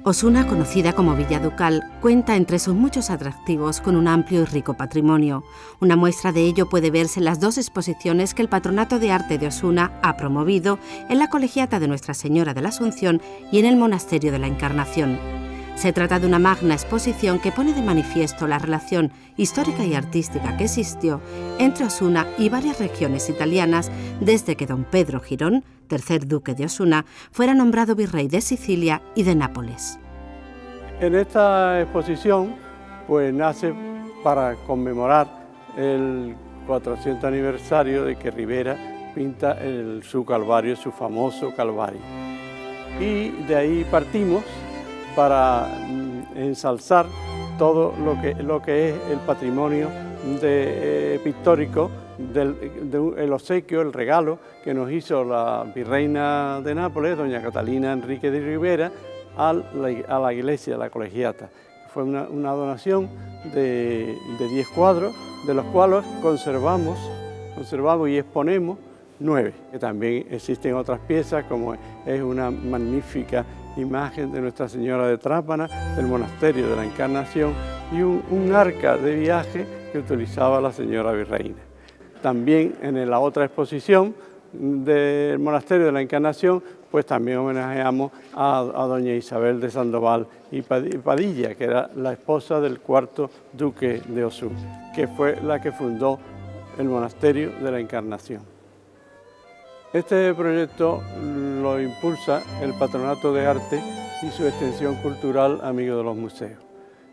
Osuna, conocida como Villa Ducal, cuenta entre sus muchos atractivos con un amplio y rico patrimonio. Una muestra de ello puede verse en las dos exposiciones que el Patronato de Arte de Osuna ha promovido en la Colegiata de Nuestra Señora de la Asunción y en el Monasterio de la Encarnación. Se trata de una magna exposición que pone de manifiesto la relación histórica y artística que existió entre Osuna y varias regiones italianas desde que don Pedro Girón, tercer duque de Osuna, fuera nombrado virrey de Sicilia y de Nápoles. En esta exposición pues nace para conmemorar el 400 aniversario de que Ribera pinta su Calvario, su famoso Calvario. Y de ahí partimos para ensalzar todo lo que es el patrimonio pictórico del obsequio, el regalo que nos hizo la virreina de Nápoles, doña Catalina Enrique de Ribera, a la iglesia, a la colegiata. Fue una donación de 10 cuadros, de los cuales conservamos y exponemos 9, que también existen otras piezas, como es una magnífica imagen de Nuestra Señora de Trápana, del Monasterio de la Encarnación, y un arca de viaje que utilizaba la señora virreina. También en la otra exposición del Monasterio de la Encarnación, pues también homenajeamos a doña Isabel de Sandoval y Padilla, que era la esposa del cuarto duque de Osuna, que fue la que fundó el Monasterio de la Encarnación. Este proyecto lo impulsa el Patronato de Arte y su extensión cultural Amigos de los Museos.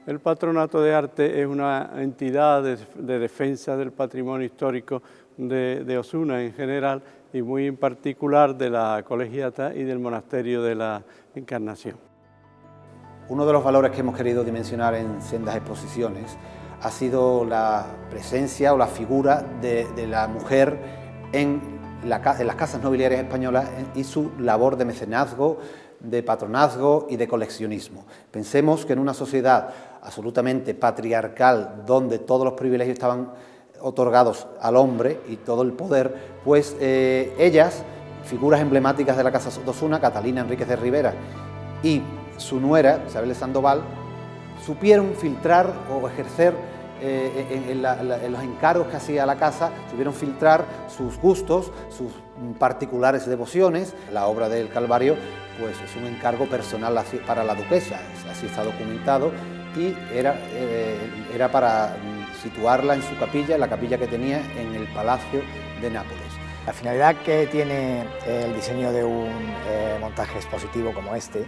El Patronato de Arte es una entidad de defensa del patrimonio histórico de Osuna en general y muy en particular de la colegiata y del Monasterio de la Encarnación. Uno de los valores que hemos querido dimensionar en sendas exposiciones ha sido la presencia o la figura de la mujer en las casas nobiliarias españolas y su labor de mecenazgo, de patronazgo y de coleccionismo. Pensemos que en una sociedad absolutamente patriarcal, donde todos los privilegios estaban otorgados al hombre y todo el poder, pues ellas, figuras emblemáticas de la Casa de Osuna, Catalina Enríquez de Ribera y su nuera, Isabel de Sandoval, supieron filtrar o ejercer en los encargos que hacía la casa, supieron filtrar sus gustos, sus particulares devociones. La obra del Calvario pues es un encargo personal para la duquesa, así está documentado, y era para situarla en su capilla, en la capilla que tenía en el Palacio de Nápoles. La finalidad que tiene el diseño de un montaje expositivo como este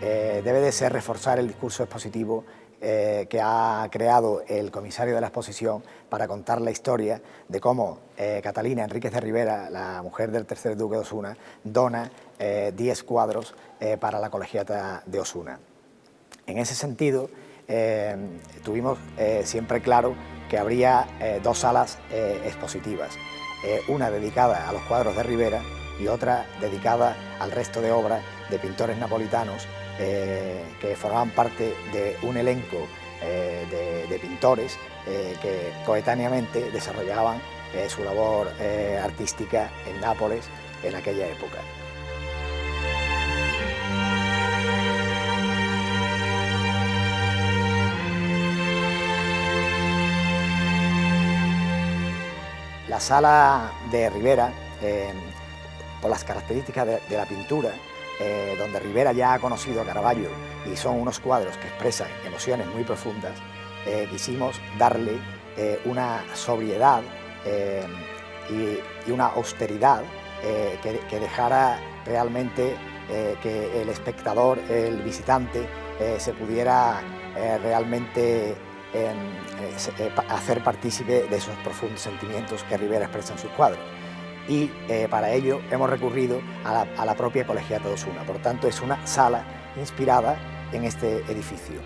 debe de ser reforzar el discurso expositivo que ha creado el comisario de la exposición para contar la historia de cómo Catalina Enríquez de Ribera, la mujer del tercer duque de Osuna, dona 10 cuadros para la colegiata de Osuna. En ese sentido, tuvimos siempre claro que habría dos salas expositivas, una dedicada a los cuadros de Ribera y otra dedicada al resto de obras de pintores napolitanos que formaban parte de un elenco de pintores que coetáneamente desarrollaban su labor artística en Nápoles en aquella época. La sala de Ribera, por las características de la pintura, donde Ribera ya ha conocido a Caravaggio y son unos cuadros que expresan emociones muy profundas, quisimos darle una sobriedad y una austeridad que dejara realmente que el espectador, el visitante, se pudiera realmente hacer partícipe de esos profundos sentimientos que Ribera expresa en sus cuadros. Y para ello hemos recurrido a la propia colegiata de Osuna. Por tanto, es una sala inspirada en este edificio.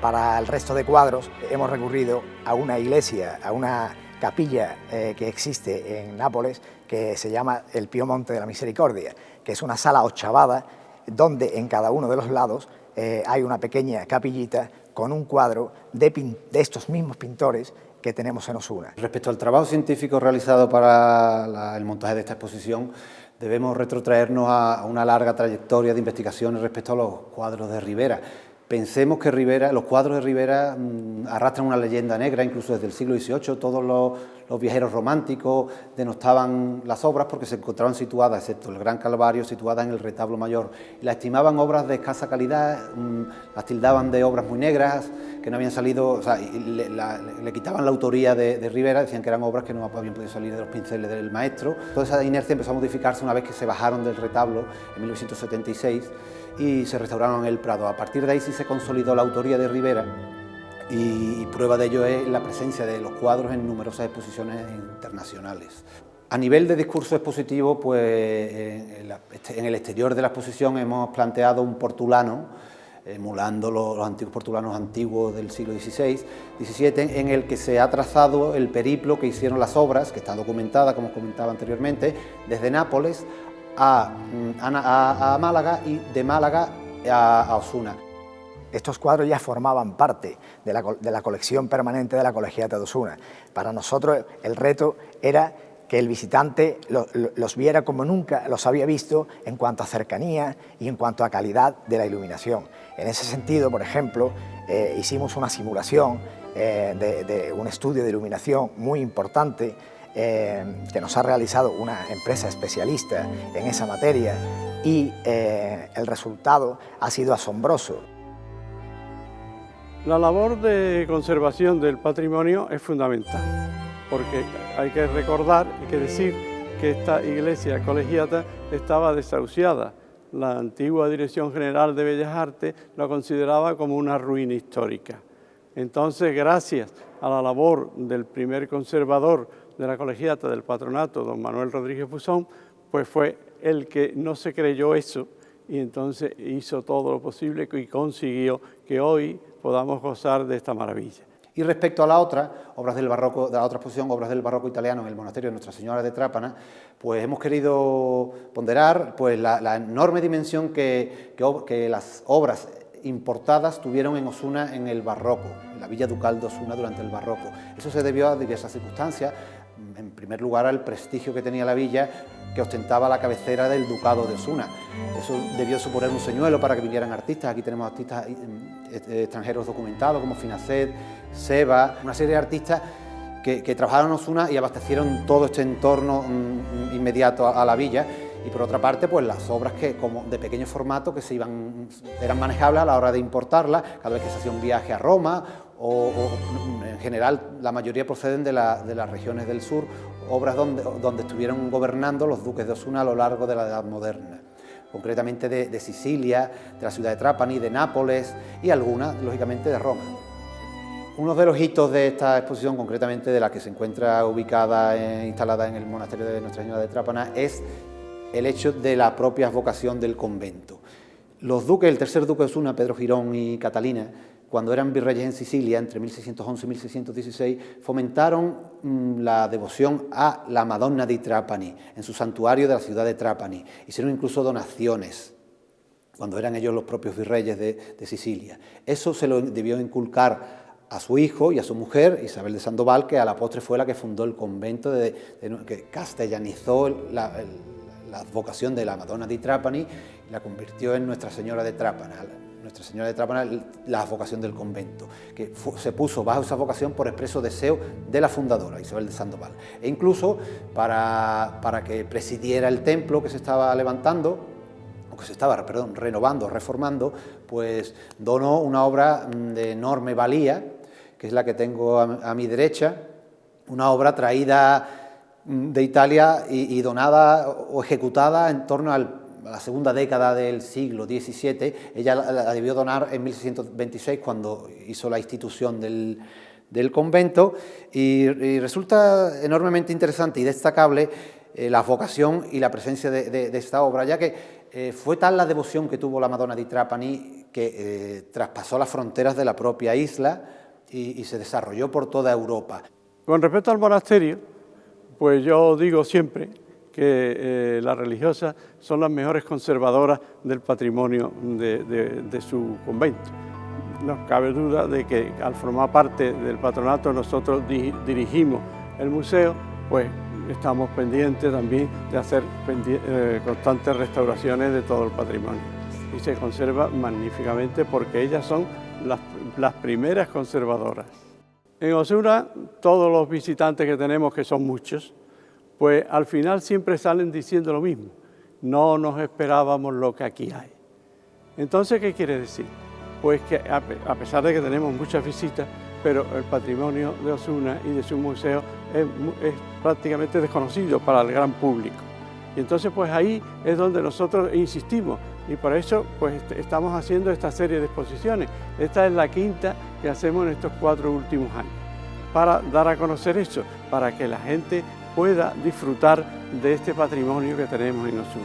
Para el resto de cuadros hemos recurrido a una iglesia, a una capilla que existe en Nápoles, que se llama el Pío Monte de la Misericordia, que es una sala ochavada donde en cada uno de los lados hay una pequeña capillita con un cuadro de estos mismos pintores que tenemos en Osuna. Respecto al trabajo científico realizado para el montaje de esta exposición, debemos retrotraernos a una larga trayectoria de investigaciones respecto a los cuadros de Ribera. Pensemos que los cuadros de Ribera arrastran una leyenda negra, incluso desde el siglo XVIII. Todos los viajeros románticos denostaban las obras porque se encontraban situadas, excepto el Gran Calvario, situadas en el retablo mayor. Y las estimaban obras de escasa calidad, las tildaban de obras muy negras, que no habían salido, o sea, y le quitaban la autoría de Ribera, decían que eran obras que no habían podido salir de los pinceles del maestro. Toda esa inercia empezó a modificarse una vez que se bajaron del retablo en 1976 y se restauraron en el Prado. A partir de ahí sí se consolidó la autoría de Ribera y prueba de ello es la presencia de los cuadros en numerosas exposiciones internacionales. A nivel de discurso expositivo, pues en el exterior de la exposición hemos planteado un portulano, emulando los antiguos portulanos antiguos del siglo XVI, XVII, en el que se ha trazado el periplo que hicieron las obras, que está documentada, como comentaba anteriormente, desde Nápoles a Málaga y de Málaga a Osuna. Estos cuadros ya formaban parte de la colección permanente de la Colegiata de Osuna. Para nosotros el reto era que el visitante los viera como nunca los había visto en cuanto a cercanía y en cuanto a calidad de la iluminación. En ese sentido, por ejemplo, hicimos una simulación de un estudio de iluminación muy importante que nos ha realizado una empresa especialista en esa materia y el resultado ha sido asombroso. La labor de conservación del patrimonio es fundamental, porque hay que recordar, hay que decir que esta iglesia colegiata estaba desahuciada. La antigua Dirección General de Bellas Artes lo consideraba como una ruina histórica. Entonces, gracias a la labor del primer conservador de la colegiata del patronato, don Manuel Rodríguez Fusón, pues fue el que no se creyó eso y entonces hizo todo lo posible y consiguió que hoy podamos gozar de esta maravilla. Y respecto a la otra, obras del barroco, de la otra exposición, obras del barroco italiano en el monasterio de Nuestra Señora de Trápana, pues hemos querido ponderar pues, la enorme dimensión que las obras importadas tuvieron en Osuna en el barroco, en la villa ducal de Osuna durante el barroco. Eso se debió a diversas circunstancias, en primer lugar al prestigio que tenía la villa, que ostentaba la cabecera del ducado de Osuna. Eso debió suponer un señuelo para que vinieran artistas. Aquí tenemos artistas extranjeros documentados como Finacet, Seba, una serie de artistas que trabajaron en Osuna y abastecieron todo este entorno inmediato a la villa. Y por otra parte, pues las obras que como de pequeño formato que eran manejables a la hora de importarlas, cada vez que se hacía un viaje a Roma o en general la mayoría proceden de las regiones del sur, obras donde estuvieron gobernando los duques de Osuna a lo largo de la Edad Moderna, concretamente de Sicilia, de la ciudad de Trapani, de Nápoles y algunas, lógicamente, de Roma. Uno de los hitos de esta exposición, concretamente de la que se encuentra ubicada, instalada en el monasterio de Nuestra Señora de Trápana, es el hecho de la propia vocación del convento. Los duques, el tercer duque de Osuna, Pedro Girón y Catalina, cuando eran virreyes en Sicilia, entre 1611 y 1616, fomentaron la devoción a la Madonna di Trapani, en su santuario de la ciudad de Trapani. Hicieron incluso donaciones, cuando eran ellos los propios virreyes de Sicilia. Eso se lo debió inculcar a su hijo y a su mujer, Isabel de Sandoval, que a la postre fue la que fundó el convento, que castellanizó la vocación de la Madonna di Trapani y la convirtió en Nuestra Señora de Trápana. Nuestra Señora de Trápana, la vocación del convento, que se puso bajo esa vocación por expreso deseo de la fundadora, Isabel de Sandoval. E incluso para que presidiera el templo que se estaba levantando, o que se estaba, renovando, reformando, pues donó una obra de enorme valía, que es la que tengo a mi derecha, una obra traída de Italia y donada o ejecutada en torno a la segunda década del siglo XVII. Ella la debió donar en 1626, cuando hizo la institución del convento, y resulta enormemente interesante y destacable la vocación y la presencia de esta obra, ya que fue tal la devoción que tuvo la Madonna di Trapani que traspasó las fronteras de la propia isla y se desarrolló por toda Europa. Con respecto al monasterio, pues yo digo siempre que las religiosas son las mejores conservadoras del patrimonio de su convento. nos cabe duda de que al formar parte del patronato nosotros dirigimos el museo, pues estamos pendientes también de hacer constantes restauraciones de todo el patrimonio. Y se conserva magníficamente porque ellas son las primeras conservadoras. En Osuna, todos los visitantes que tenemos, que son muchos, pues al final siempre salen diciendo lo mismo: no nos esperábamos lo que aquí hay. Entonces, ¿qué quiere decir? Pues que a pesar de que tenemos muchas visitas, pero el patrimonio de Osuna y de su museo es prácticamente desconocido para el gran público. Y entonces pues ahí es donde nosotros insistimos, y por eso pues estamos haciendo esta serie de exposiciones. Esta es la quinta que hacemos en estos 4 últimos años, para dar a conocer eso, para que la gente pueda disfrutar de este patrimonio que tenemos en Osuna.